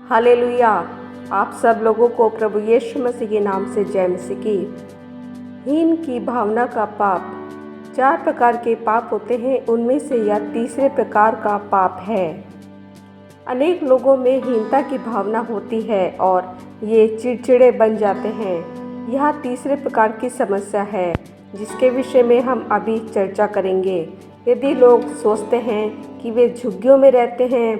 Hallelujah. आप सब लोगों को प्रभु यीशु मसीह के नाम से जय मसीह की। हीन की भावना का पाप। 4 प्रकार के पाप होते हैं, उनमें से यह तीसरे प्रकार का पाप है। अनेक लोगों में हीनता की भावना होती है और ये चिड़चिड़े बन जाते हैं। यह तीसरे प्रकार की समस्या है जिसके विषय में हम अभी चर्चा करेंगे। यदि लोग सोचते हैं कि वे झुग्गियों में रहते हैं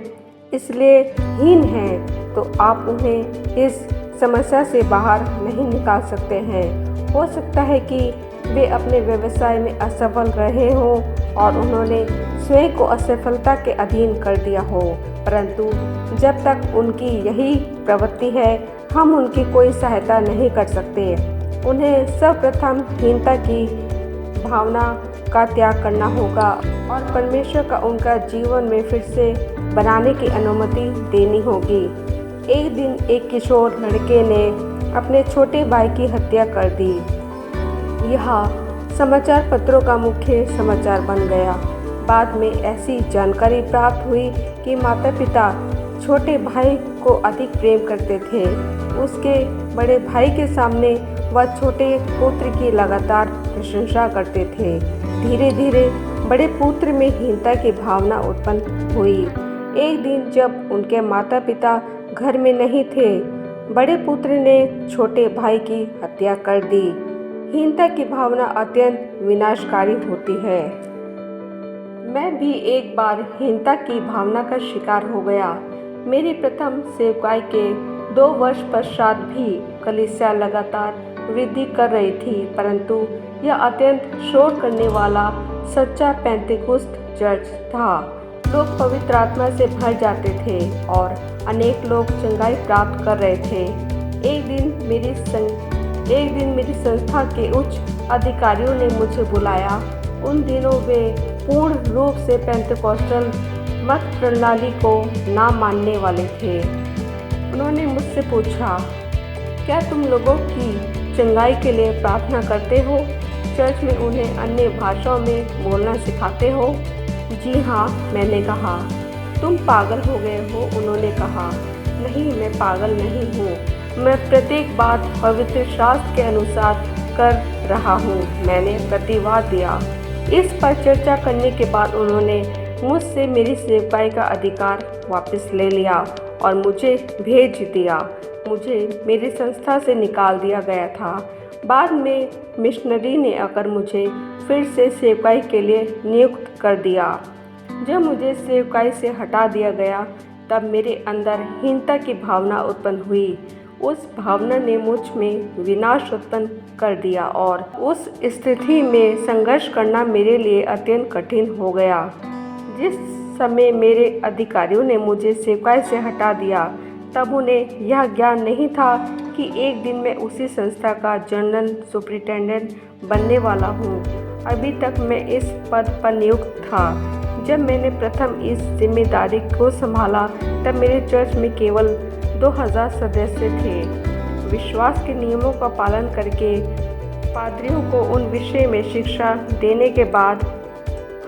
इसलिए हीन हैं, तो आप उन्हें इस समस्या से बाहर नहीं निकाल सकते हैं। हो सकता है कि वे अपने व्यवसाय में असफल रहे हों और उन्होंने स्वयं को असफलता के अधीन कर दिया हो, परंतु जब तक उनकी यही प्रवृत्ति है हम उनकी कोई सहायता नहीं कर सकते। उन्हें सर्वप्रथम हीनता की भावना का त्याग करना होगा और परमेश्वर का उनका जीवन में फिर से बनाने की अनुमति देनी होगी। एक दिन एक किशोर लड़के ने अपने छोटे भाई की हत्या कर दी। यह समाचार पत्रों का मुख्य समाचार बन गया। बाद में ऐसी जानकारी प्राप्त हुई कि माता पिता छोटे भाई को अधिक प्रेम करते थे। उसके बड़े भाई के सामने वह छोटे पुत्र की लगातार प्रशंसा करते थे। धीरे धीरे बड़े पुत्र में हीनता की भावना उत्पन्न हुई। एक दिन जब उनके माता पिता घर में नहीं थे, बड़े पुत्र ने छोटे भाई की हत्या कर दी। हीनता की भावना अत्यंत विनाशकारी होती है। मैं भी एक बार हीनता की भावना का शिकार हो गया। मेरी प्रथम सेवकाई के 2 वर्ष पश्चात भी कलीसिया लगातार वृद्धि कर रही थी, परंतु यह अत्यंत शोर करने वाला सच्चा पेंतेकुस्त चर्च था। लोग पवित्र आत्मा से भर जाते थे और अनेक लोग चंगाई प्राप्त कर रहे थे। एक दिन मेरी संस्था के उच्च अधिकारियों ने मुझे बुलाया। उन दिनों वे पूर्ण रूप से पेंतेकोस्टल मत प्रणाली को ना मानने वाले थे। उन्होंने मुझसे पूछा, क्या तुम लोगों की चंगाई के लिए प्रार्थना करते हो? चर्च में उन्हें अन्य भाषाओं में बोलना सिखाते हो? जी हाँ, मैंने कहा। तुम पागल हो गए हो? उन्होंने कहा, नहीं, मैं पागल नहीं हूँ। मैं प्रत्येक बात पवित्र शास्त्र के अनुसार कर रहा हूँ, मैंने प्रतिवाद दिया। इस पर चर्चा करने के बाद उन्होंने मुझसे मेरी सेवकाई का अधिकार वापस ले लिया और मुझे भेज दिया। मुझे मेरी संस्था से निकाल दिया गया था। बाद में मिशनरी ने आकर मुझे फिर से सेवकाई के लिए नियुक्त कर दिया। जब मुझे सेवकाई से हटा दिया गया तब मेरे अंदर हीनता की भावना उत्पन्न हुई। उस भावना ने मुझ में विनाश उत्पन्न कर दिया और उस स्थिति में संघर्ष करना मेरे लिए अत्यंत कठिन हो गया। जिस समय मेरे अधिकारियों ने मुझे सेवकाई से हटा दिया तब उन्हें यह ज्ञान नहीं था कि एक दिन मैं उसी संस्था का जनरल सुपरिटेंडेंट बनने वाला हूँ। अभी तक मैं इस पद पर नियुक्त था। जब मैंने प्रथम इस जिम्मेदारी को संभाला तब मेरे चर्च में केवल 2000 सदस्य थे। विश्वास के नियमों का पालन करके पादरियों को उन विषय में शिक्षा देने के बाद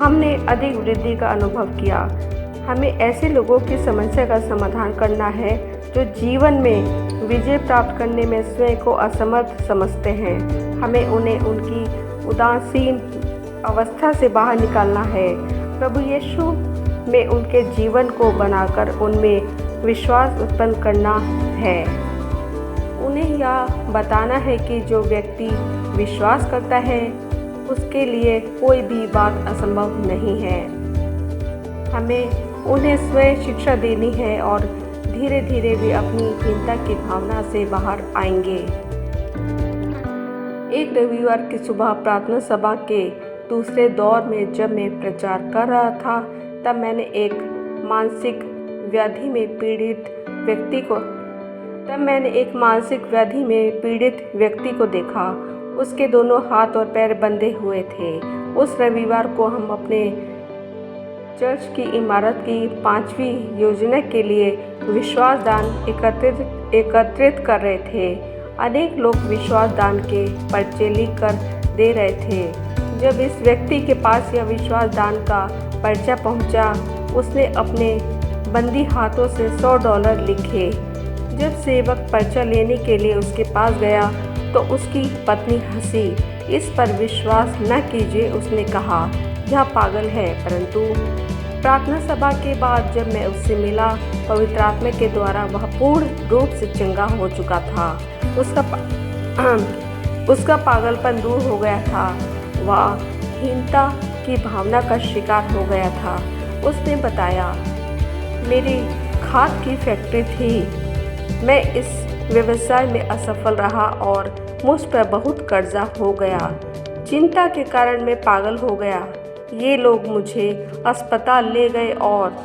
हमने अधिक वृद्धि का अनुभव किया। हमें ऐसे लोगों की समस्या का समाधान करना है जो जीवन में विजय प्राप्त करने में स्वयं को असमर्थ समझते हैं। हमें उन्हें उनकी उदासीन अवस्था से बाहर निकालना है, प्रभु यीशु में उनके जीवन को बनाकर उनमें विश्वास उत्पन्न करना है। उन्हें यह बताना है कि जो व्यक्ति विश्वास करता है उसके लिए कोई भी बात असंभव नहीं है। हमें उन्हें स्वयं शिक्षा देनी है और धीरे धीरे वे अपनी हीनता की भावना से बाहर आएंगे। एक रविवार की सुबह प्रार्थना सभा के दूसरे दौर में जब मैं प्रचार कर रहा था तब मैंने एक मानसिक व्याधि में पीड़ित व्यक्ति को देखा। उसके दोनों हाथ और पैर बंधे हुए थे। उस रविवार को हम अपने चर्च की इमारत की 5वीं योजना के लिए विश्वास दान एकत्रित कर रहे थे। अनेक लोग विश्वास दान के पर्चे लिख कर दे रहे थे। जब इस व्यक्ति के पास यह विश्वास दान का पर्चा पहुंचा, उसने अपने बंदी हाथों से $100 लिखे जब सेवक पर्चा लेने के लिए उसके पास गया तो उसकी पत्नी हंसी। इस पर विश्वास न कीजिए, उसने कहा, यह पागल है। परंतु प्रार्थना सभा के बाद जब मैं उससे मिला, पवित्र आत्मा के द्वारा वह पूर्ण रूप से चंगा हो चुका था। उसका पागलपन दूर हो गया था। वह हीनता की भावना का शिकार हो गया था। उसने बताया, मेरी खाद की फैक्ट्री थी। मैं इस व्यवसाय में असफल रहा और मुझ पर बहुत कर्जा हो गया। चिंता के कारण मैं पागल हो गया। ये लोग मुझे अस्पताल ले गए और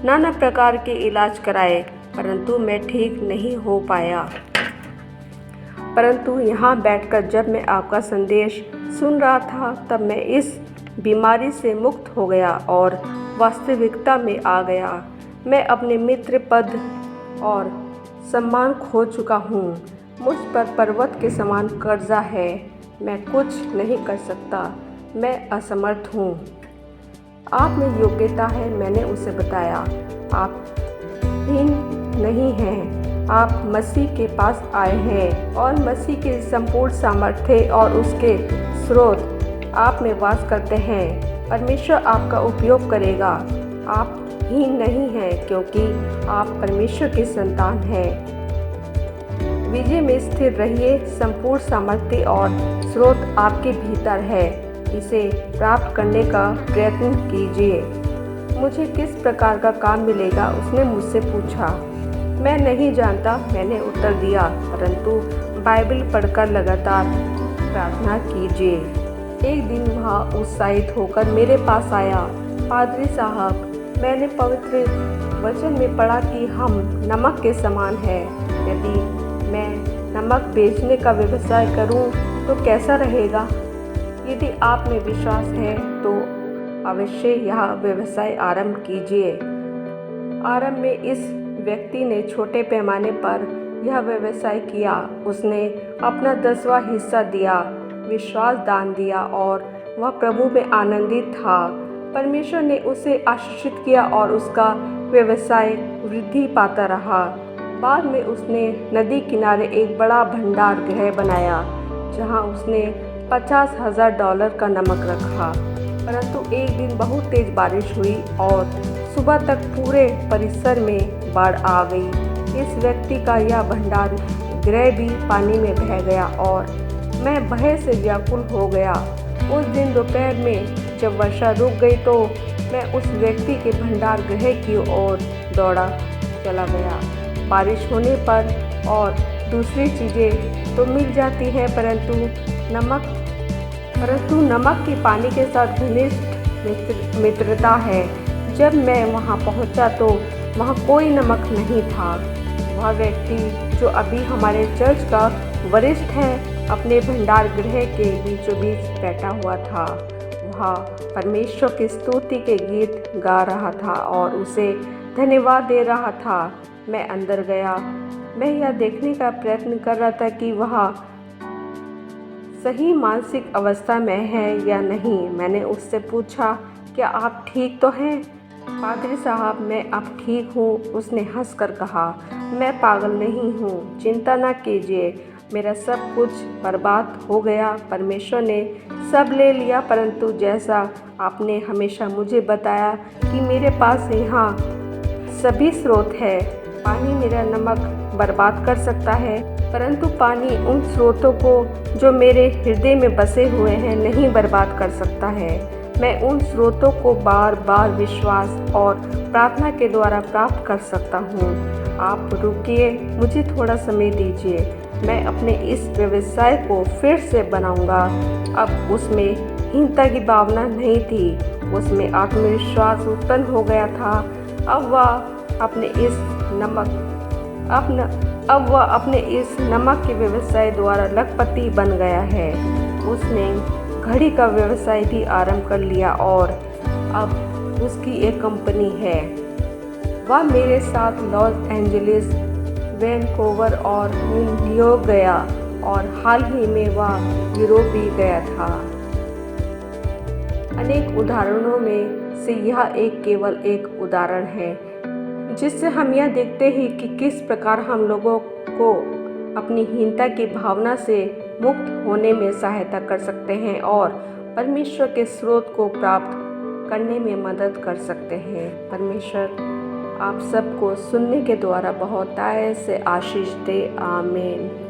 नाना प्रकार के इलाज कराए, परंतु मैं ठीक नहीं हो पाया। परंतु यहाँ बैठकर जब मैं आपका संदेश सुन रहा था, तब मैं इस बीमारी से मुक्त हो गया और वास्तविकता में आ गया। मैं अपने मित्र पद और सम्मान खो चुका हूँ। मुझ पर पर्वत के समान कर्जा है। मैं कुछ नहीं कर सकता। मैं असमर्थ हूँ। आप में योग्यता है, मैंने उसे बताया। आप हीन नहीं हैं। आप मसीह के पास आए हैं और मसीह के संपूर्ण सामर्थ्य और उसके स्रोत आप में वास करते हैं। परमेश्वर आपका उपयोग करेगा। आप हीन नहीं हैं, क्योंकि आप परमेश्वर के संतान हैं। विजय में स्थिर रहिए। संपूर्ण सामर्थ्य और स्रोत आपके भीतर है। इसे प्राप्त करने का प्रयत्न कीजिए। मुझे किस प्रकार का काम मिलेगा, उसने मुझसे पूछा। मैं नहीं जानता, मैंने उत्तर दिया, परंतु बाइबल पढ़कर लगातार प्रार्थना कीजिए। एक दिन वह उत्साहित होकर मेरे पास आया। पादरी साहब, मैंने पवित्र वचन में पढ़ा कि हम नमक के समान हैं। यदि मैं नमक बेचने का व्यवसाय करूं तो कैसा रहेगा? यदि आप में विश्वास है तो अवश्य यह व्यवसाय आरंभ कीजिए। आरंभ में इस व्यक्ति ने छोटे पैमाने पर यह व्यवसाय किया। उसने अपना 10वां हिस्सा दिया, विश्वास दान दिया और वह प्रभु में आनंदित था। परमेश्वर ने उसे आशीषित किया और उसका व्यवसाय वृद्धि पाता रहा। बाद में उसने नदी किनारे एक बड़ा भंडार गृह बनाया, जहां उसने $50,000 का नमक रखा। परंतु एक दिन बहुत तेज बारिश हुई और सुबह तक पूरे परिसर में बाढ़ आ गई। इस व्यक्ति का यह भंडार गृह भी पानी में बह गया और मैं भय से व्याकुल हो गया। उस दिन दोपहर में जब वर्षा रुक गई तो मैं उस व्यक्ति के भंडार गृह की ओर दौड़ा चला गया। बारिश होने पर और दूसरी चीज़ें तो मिल जाती हैं, परंतु नमक की पानी के साथ घनिष्ठ मित्रता है। जब मैं वहां पहुंचा तो वहां कोई नमक नहीं था। वह व्यक्ति जो अभी हमारे चर्च का वरिष्ठ है, अपने भंडार गृह के बीचों बीच बैठा हुआ था। वह परमेश्वर की स्तुति के गीत गा रहा था और उसे धन्यवाद दे रहा था। मैं अंदर गया। मैं यह देखने का प्रयत्न कर रहा था कि वह सही मानसिक अवस्था में है या नहीं। मैंने उससे पूछा, क्या आप ठीक तो हैं? पादरी साहब, मैं अब ठीक हूँ, उसने हंसकर कहा। मैं पागल नहीं हूँ, चिंता न कीजिए। मेरा सब कुछ बर्बाद हो गया, परमेश्वर ने सब ले लिया, परंतु जैसा आपने हमेशा मुझे बताया कि मेरे पास यहाँ सभी स्रोत है। पानी मेरा नमक बर्बाद कर सकता है, परंतु पानी उन स्रोतों को जो मेरे हृदय में बसे हुए हैं नहीं बर्बाद कर सकता है। मैं उन स्रोतों को बार बार विश्वास और प्रार्थना के द्वारा प्राप्त कर सकता हूँ। आप रुकिए, मुझे थोड़ा समय दीजिए। मैं अपने इस व्यवसाय को फिर से बनाऊंगा। अब उसमें हीनता की भावना नहीं थी, उसमें आत्मविश्वास उत्पन्न हो गया था। अब वह अपने इस नमक के व्यवसाय द्वारा लखपति बन गया है। उसने घड़ी का व्यवसाय भी आरंभ कर लिया और अब उसकी एक कंपनी है। वह मेरे साथ लॉस एंजलिस, वैनकूवर और न्यूयॉर्क गया और हाल ही में वह यूरोप भी गया था। अनेक उदाहरणों में से यह केवल एक उदाहरण है। जिससे हम यह देखते हैं कि किस प्रकार हम लोगों को अपनी हीनता की भावना से मुक्त होने में सहायता कर सकते हैं और परमेश्वर के स्रोत को प्राप्त करने में मदद कर सकते हैं। परमेश्वर आप सबको सुनने के द्वारा बहुतायत से आशीष दे। आमीन।